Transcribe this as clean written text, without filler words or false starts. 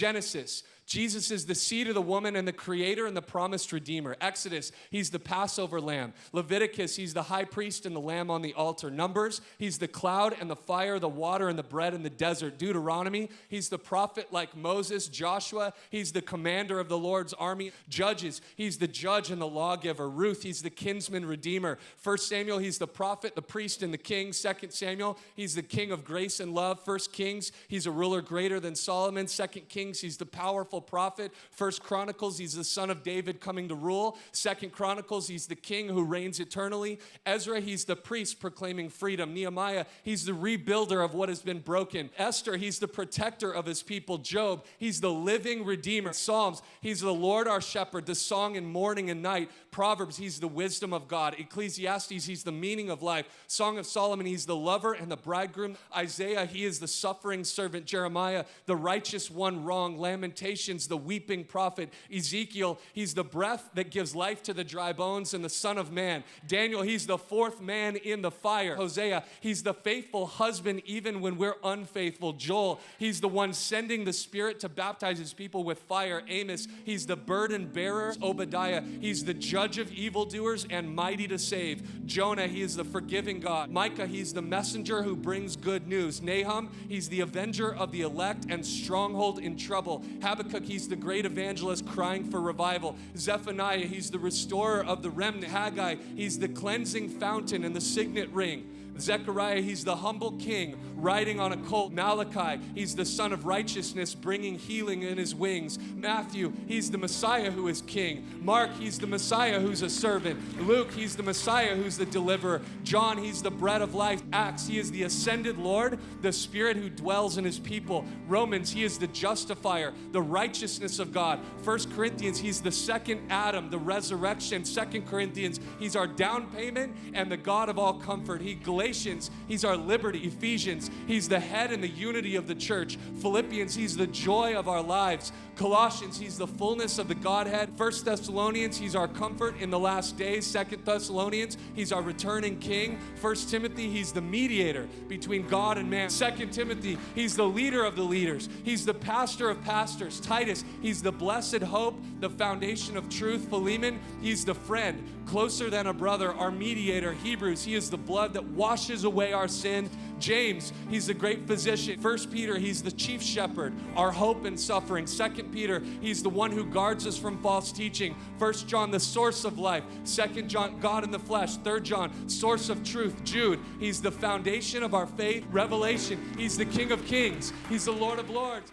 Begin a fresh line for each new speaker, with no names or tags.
Genesis, Jesus is the seed of the woman and the creator and the promised redeemer. Exodus, he's the Passover lamb. Leviticus, he's the high priest and the lamb on the altar. Numbers, he's the cloud and the fire, the water and the bread in the desert. Deuteronomy, he's the prophet like Moses. Joshua, he's the commander of the Lord's army. Judges, he's the judge and the lawgiver. Ruth, he's the kinsman redeemer. 1 Samuel, he's the prophet, the priest, and the king. 2 Samuel, he's the king of grace and love. 1 Kings, he's a ruler greater than Solomon. 2 Kings, he's the powerful prophet. 1 Chronicles, he's the son of David coming to rule. 2 Chronicles, he's the king who reigns eternally. Ezra, he's the priest proclaiming freedom. Nehemiah, he's the rebuilder of what has been broken. Esther, he's the protector of his people. Job, he's the living redeemer. Psalms, he's the Lord our shepherd, the song in morning and night. Proverbs, he's the wisdom of God. Ecclesiastes, he's the meaning of life. Song of Solomon, he's the lover and the bridegroom. Isaiah, he is the suffering servant. Jeremiah, the righteous one wrong. Lamentations, the weeping prophet. Ezekiel, he's the breath that gives life to the dry bones and the Son of Man. Daniel, he's the fourth man in the fire. Hosea, he's the faithful husband even when we're unfaithful. Joel, he's the one sending the Spirit to baptize his people with fire. Amos, he's the burden bearer. Obadiah, he's the judge of evildoers and mighty to save. Jonah, he is the forgiving God. Micah, he's the messenger who brings good news. Nahum, he's the avenger of the elect and stronghold in trouble. Habakkuk, he's the great evangelist crying for revival. Zephaniah, he's the restorer of the remnant. Haggai, he's the cleansing fountain and the signet ring. Zechariah, he's the humble king riding on a colt. Malachi, he's the son of righteousness bringing healing in his wings. Matthew, he's the Messiah who is king. Mark, he's the Messiah who's a servant. Luke, he's the Messiah who's the deliverer. John, he's the bread of life. Acts, he is the ascended Lord, the Spirit who dwells in his people. Romans, he is the justifier, the righteousness of God. 1 Corinthians, he's the second Adam, the resurrection. 2 Corinthians, he's our down payment and the God of all comfort. Galatians, he's our liberty. Ephesians, he's the head and the unity of the church. Philippians, he's the joy of our lives. Colossians, he's the fullness of the Godhead. 1 Thessalonians, he's our comfort in the last days. 2 Thessalonians, he's our returning king. 1 Timothy, he's the mediator between God and man. 2 Timothy, he's the leader of the leaders. He's the pastor of pastors. Titus, he's the blessed hope, the foundation of truth. Philemon, he's the friend, closer than a brother, our mediator. Hebrews, he is the blood that washes away our sin. James, he's the great physician. 1 Peter, he's the chief shepherd, our hope in suffering. 2 Peter, he's the one who guards us from false teaching. 1 John, the source of life. 2 John, God in the flesh. 3 John, source of truth. Jude, he's the foundation of our faith. Revelation, he's the King of kings. He's the Lord of lords.